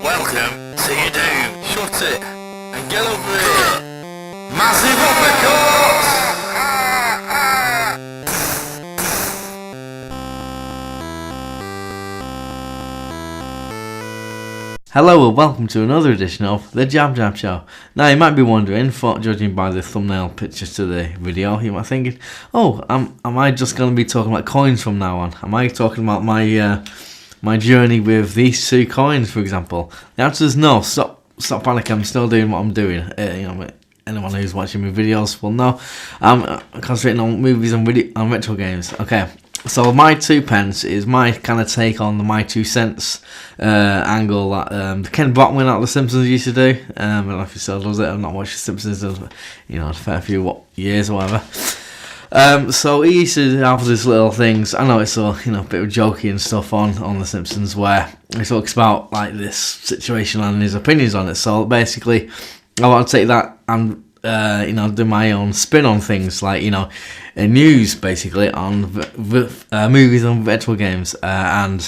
Welcome to your doom. Shut it and get over here. Massive uppercut! Hello and welcome to another edition of the JabJab Show. Now you might be wondering, judging by the thumbnail pictures to the video, you might be thinking, oh, am I just going to be talking about coins from now on? Am I talking about my journey with these two coins, for example? The answer is no. Stop panicking. I'm still doing what I'm doing. Anyone who's watching my videos will know I'm concentrating on movies and retro games. Okay. So my 2 pence is my kind of take on the my 2 cents angle that Ken Brockman out of The Simpsons used to do. I don't know if he still does it. I've not watched The Simpsons in a fair few years or whatever. So he used to have these little things. I know it's a bit of jokey and stuff on The Simpsons where he talks about like this situation and his opinions on it. So basically, I want to take that and do my own spin on things, like news basically on movies and retro games, and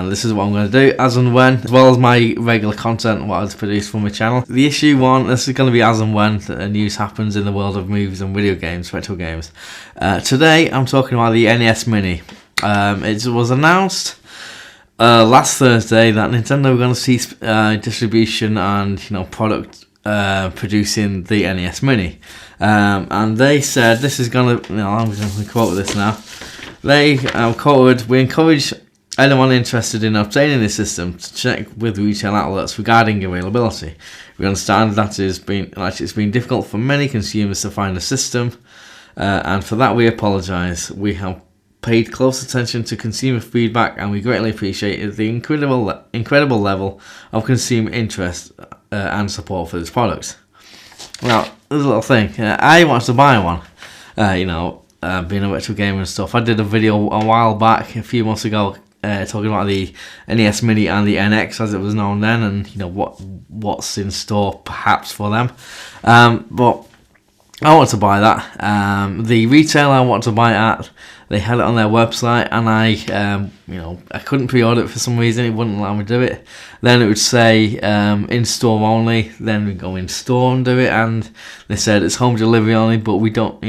this is what I'm going to do as and when, as well as my regular content what I've produced for my channel. The issue one, this is going to be as and when the news happens in the world of movies and video games, retro games. Today I'm talking about the NES Mini. It was announced last Thursday that Nintendo were going to cease distribution and product producing the NES Mini, and they said this is gonna. I'm going to quote this now. They quoted, "We encourage anyone interested in obtaining this system to check with retail outlets regarding availability. We understand that it's been difficult for many consumers to find a system, and for that we apologise. We have paid close attention to consumer feedback, and we greatly appreciate the incredible level of consumer interest and support for this product." Now, there's a little thing. I wanted to buy one. Being a retro gamer and stuff. I did a video a while back, a few months ago, talking about the NES Mini and the NX as it was known then, and what's in store perhaps for them. But I want to buy that. The retailer I want to buy it at, they had it on their website, and I couldn't pre-order it for some reason. It wouldn't allow me to do it. Then it would say in store only. Then we go in store and do it, and they said it's home delivery only. But we don't,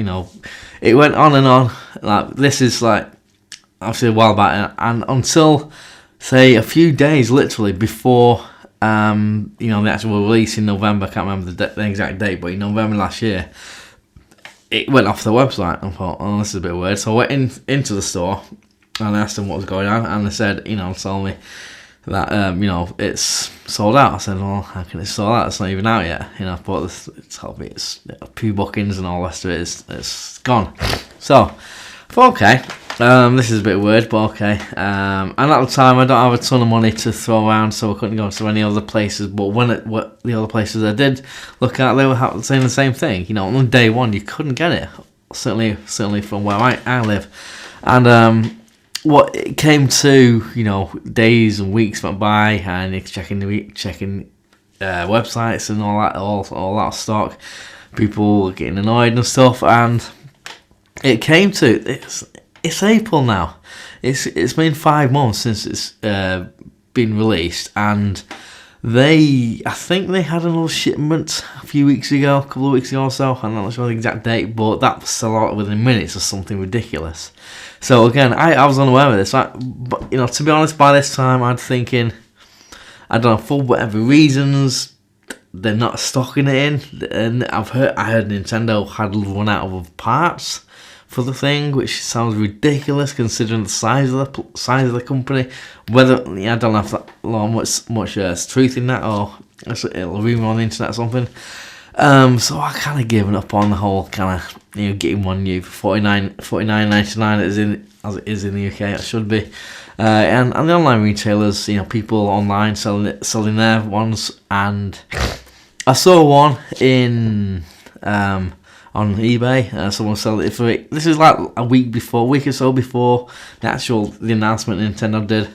it went on and on. Like this is like obviously a while back, and until say a few days, literally before the actual release in November. I can't remember the exact date, but in November last year, it went off the website. I thought, oh, this is a bit weird. So I went into the store and I asked them what was going on, and they said, told me that it's sold out. I said, well, how can it sold out? It's not even out yet. But it's told me it's pre-bookings and all the rest of it. It's gone. So I thought, okay. This is a bit weird, but okay. And at the time, I don't have a ton of money to throw around, so I couldn't go to any other places. But what the other places I did look at, they were saying the same thing. On day one, you couldn't get it. Certainly from where I live. And what it came to, days and weeks went by, and it's checking websites and all that stock. People were getting annoyed and stuff, and it came to it's April now. It's been 5 months since it's been released, and I think they had another shipment a couple of weeks ago or so. I'm not sure the exact date, but that was still out within minutes or something ridiculous. So again, I was unaware of this. But to be honest, by this time I'm thinking, I don't know, for whatever reasons, they're not stocking it in. And I heard Nintendo had run out of parts for the thing, which sounds ridiculous considering the size of the company. Whether I don't know if that much truth in that, or it'll a rumor on the internet or something. So I kind of given up on the whole kind of getting one new for $49.99 as it is in the UK. It should be, and the online retailers, people online selling their ones, and I saw one in on eBay. Someone sold it for it. This is like a week or so before the announcement Nintendo did.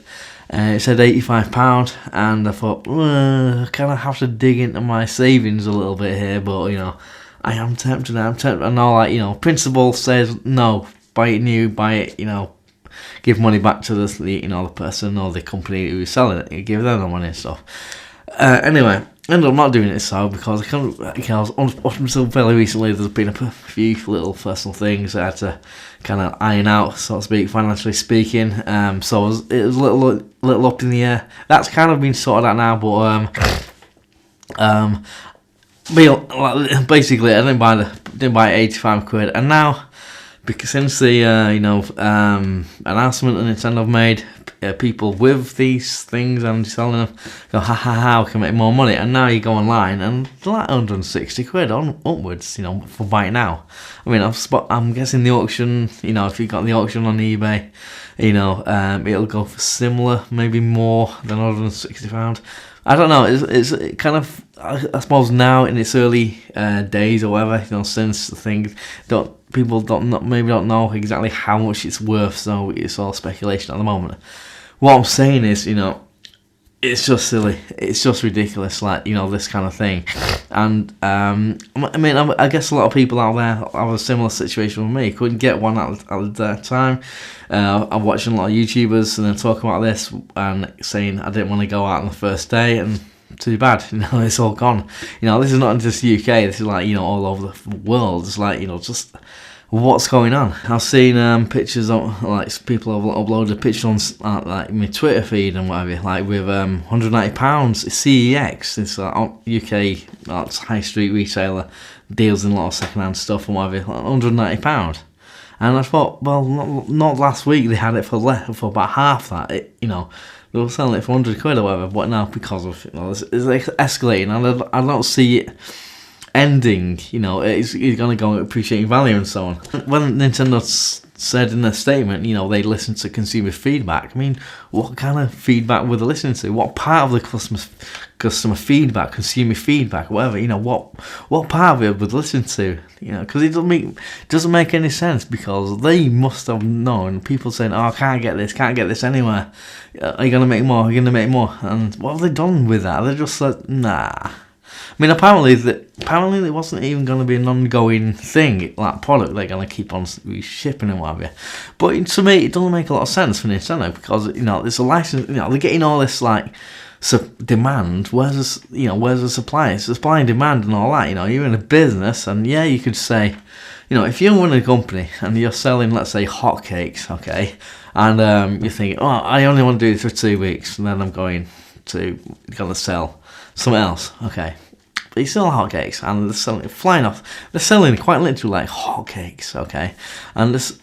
It said £85, and I thought, I kind of have to dig into my savings a little bit here, but I am tempted. I know, principle says no, buy it new, buy it, give money back to the person or the company who's selling it. You give them the money and stuff. Anyway, I ended up not doing it so because I was up until fairly recently. There's been a few little personal things I had to kind of iron out, so to speak, financially speaking. So it was a little up in the air. That's kind of been sorted out now, but basically I didn't buy 85 quid, and now because since the announcement that Nintendo have made, people with these things and selling them go, how can I make more money? And now you go online and they're like 160 quid upwards, for buying now. I mean, I'm guessing the auction, if you got the auction on eBay, it'll go for similar, maybe more than £160. I don't know. It's kind of, I suppose now in its early days or whatever, since the thing, people don't know exactly how much it's worth, so it's all speculation at the moment. What I'm saying is, it's just silly. It's just ridiculous, this kind of thing. And I guess a lot of people out there have a similar situation with me. Couldn't get one at the time. I'm watching a lot of YouTubers and they're talking about this and saying I didn't want to go out on the first day, and too bad. It's all gone. This is not just the UK. This is all over the world. It's just what's going on. I've seen pictures of people have uploaded pictures on my Twitter feed and whatever, with £190. It's CEX. It's UK high street retailer, deals in a lot of second-hand stuff and whatever. £190. And I thought, well, not last week. They had it for about half that. They were selling it for 100 quid or whatever. But now because of it's escalating, and I don't see it ending. It's going to go appreciating value and so on. When Nintendo said in their statement, they listen to consumer feedback. I mean, what kind of feedback were they listening to? What part of the customer feedback, consumer feedback, whatever, what part of it would listen to? Because it doesn't make any sense, because they must have known. People saying, "Oh, I can't get this anywhere. Are you gonna make more? Are you gonna make more?" And what have they done with that? They're just like, nah. I mean, apparently it wasn't even going to be an ongoing thing, product they're going to keep on shipping and whatever. But to me, it doesn't make a lot of sense for Nintendo, because it's a license. They're getting all this demand. Where's the supply? It's supply and demand and all that. You're in a business, and you could say, if you run a company and you're selling, let's say, hotcakes, okay, and you're thinking, oh, I only want to do it for 2 weeks, and then I'm going to sell something else, okay. They sell hotcakes, and they're selling flying off. They're selling quite literally like hotcakes, okay. And just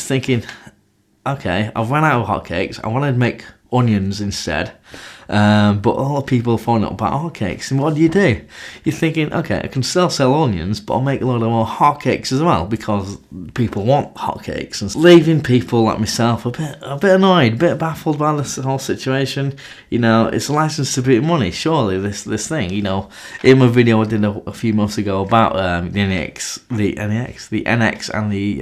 thinking, okay, I've run out of hotcakes. I want to make onions instead. But all the people are phoning up about hotcakes, and what do? You're thinking, okay, I can still sell onions, but I'll make a load of more hotcakes as well, because people want hotcakes, and leaving people like myself a bit annoyed, a bit baffled by this whole situation. It's a license to beat money, surely. This thing, in my video I did a few months ago about the NX, and the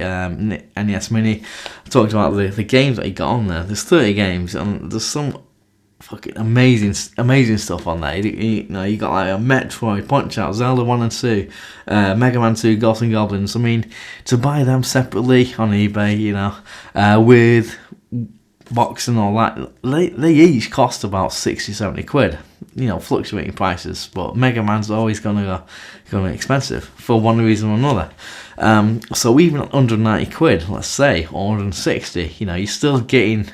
NES Mini. I talked about the games that you got on there. There's 30 games, and there's some fucking amazing stuff on there. You got like a Metroid, Punch-Out, Zelda 1 and 2, Mega Man 2, Ghosts and Goblins. I mean, to buy them separately on eBay, with box and all that, they each cost about 60-70 quid. Fluctuating prices, but Mega Man's always gonna be expensive for one reason or another. So even at 190 quid, let's say, or 160, you're still getting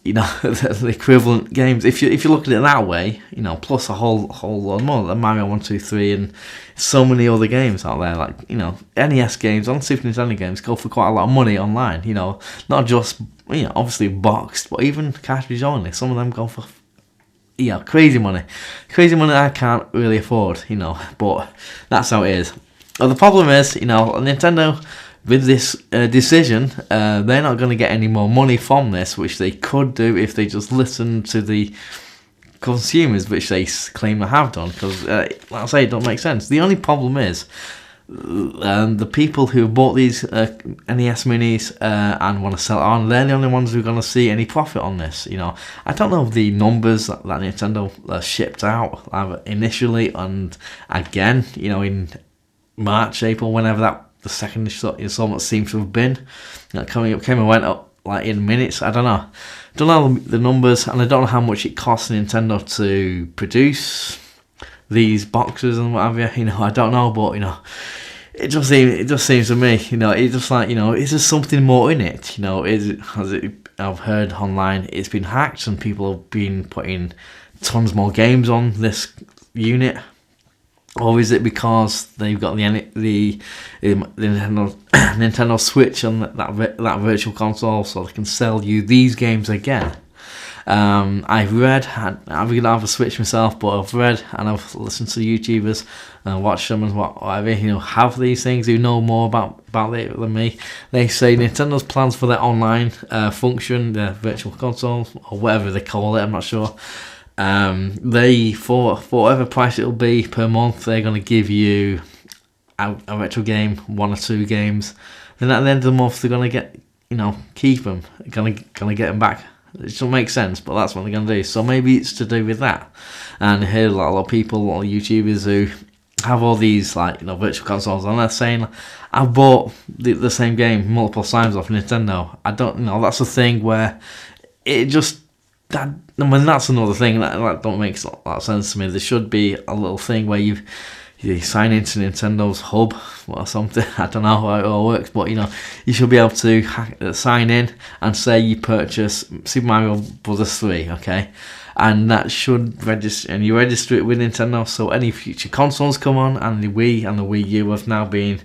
the equivalent games. If you look at it that way, plus a whole lot more, like Mario 1, 2, 3, and so many other games out there, NES games on Super Nintendo games go for quite a lot of money online. Not just obviously boxed, but even cartridge only. Some of them go for crazy money I can't really afford. But that's how it is. Well, the problem is, Nintendo, with this decision, they're not going to get any more money from this, which they could do if they just listen to the consumers, which they claim to have done, because, like I say, it don't make sense. The only problem is, the people who bought these NES Minis and want to sell it on, they're the only ones who are going to see any profit on this. I don't know if the numbers that Nintendo shipped out initially, and again, in March, April, whenever the second installment seems to have been, came and went up like in minutes. I don't know the numbers, and I don't know how much it costs Nintendo to produce these boxes and what have you. I don't know, but it just seems to me, it's just like, is there something more in it? I've heard online it's been hacked and people have been putting tons more games on this unit. Or is it because they've got the Nintendo Switch on that virtual console, so they can sell you these games again? I've read, I'm going to have a Switch myself, but I've read and I've listened to YouTubers and watched them and whatever, have these things, who know more about it than me. They say Nintendo's plans for their online function, their virtual console, or whatever they call it, I'm not sure. They, for whatever price it'll be per month, they're going to give you a retro game, 1 or 2 games. Then at the end of the month, they're going to get, keep them, going to get them back. It doesn't make sense, but that's what they're going to do. So maybe it's to do with that. And I hear a lot of people, a lot of YouTubers who have all these virtual consoles, and they're saying, I bought the same game multiple times off Nintendo. I don't know. That's a thing where it just. That's another thing that don't make a lot of sense to me. There should be a little thing where you sign into Nintendo's hub or something. I don't know how it all works, but you should be able to sign in and say you purchase Super Mario Bros. 3, okay? And that should register, and you register it with Nintendo, so any future consoles come on, and the Wii and the Wii U have now been,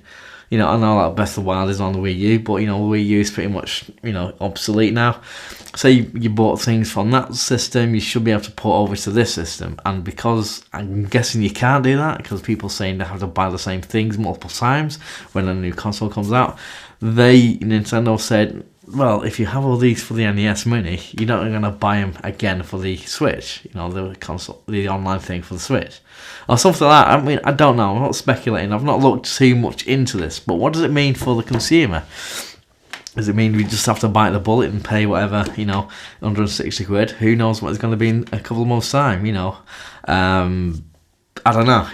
I know that Breath of the Wild is on the Wii U, but the Wii U is pretty much, obsolete now. So you bought things from that system, you should be able to port over to this system. And because I'm guessing you can't do that, because people saying they have to buy the same things multiple times when a new console comes out, Nintendo said, well, if you have all these for the NES Mini, you're not going to buy them again for the Switch, the console, the online thing for the Switch, or something like that. I mean, I don't know. I'm not speculating. I've not looked too much into this. But what does it mean for the consumer? Does it mean we just have to bite the bullet and pay whatever, 160 quid? Who knows what it's going to be in a couple of months' time? I don't know.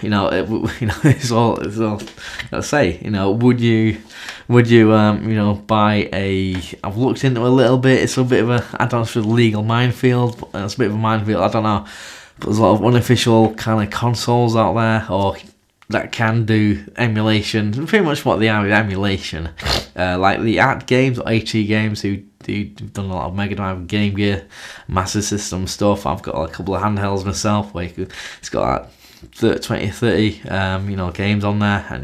It's all I say. Would you buy a? I've looked into it a little bit. It's a bit of a, I don't know if it's a legal minefield. But it's a bit of a minefield. I don't know. But there's a lot of unofficial kind of consoles out there, or that can do emulation. Pretty much what they are is emulation. Like the AT games or AT games who've done a lot of Mega Drive, Game Gear, Master System stuff. I've got a couple of handhelds myself where it's got 30 games on there, and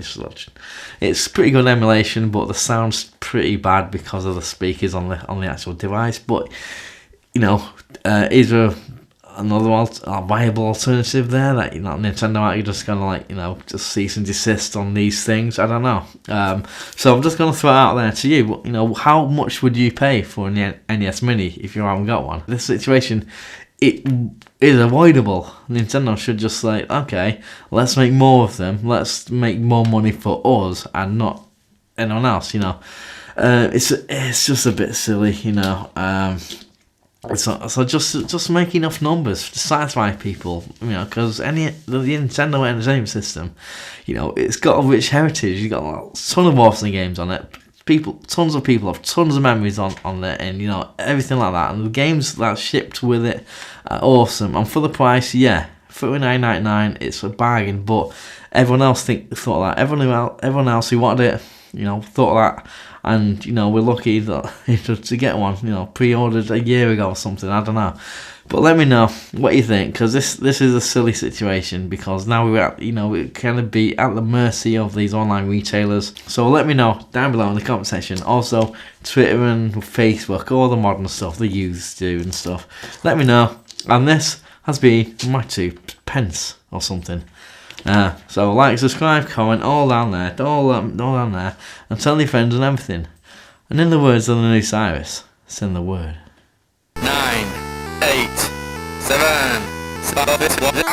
it's pretty good emulation, but the sound's pretty bad because of the speakers on the actual device. But is there another viable alternative there that Nintendo are just gonna just cease and desist on these things? I don't know. So I'm just gonna throw it out there to you. How much would you pay for an NES Mini if you haven't got one? This situation, it is avoidable. Nintendo should just say, okay, let's make more of them. Let's make more money for us and not anyone else. It's just a bit silly. So just make enough numbers to satisfy people, because the Nintendo Entertainment System, it's got a rich heritage. You've got a ton of awesome games on it. Tons of people have tons of memories on there, and everything like that. And the games that shipped with it are awesome. And for the price, yeah, $39.99, it's a bargain. But everyone else thought that. Everyone else who wanted it, thought that. And we're lucky that to get one, pre-ordered a year ago or something. I don't know, but let me know what you think, because this is a silly situation, because now we're kind of be at the mercy of these online retailers. So let me know down below in the comment section. Also, Twitter and Facebook, all the modern stuff they used to do and stuff. Let me know. And this has been my 2 pence or something. So like, subscribe, comment, all down there, all down there, and tell your friends and everything. And in the words of the new Cyrus, send the word. 9, 8, 7, 6, 5, 4, 3, 2, 1.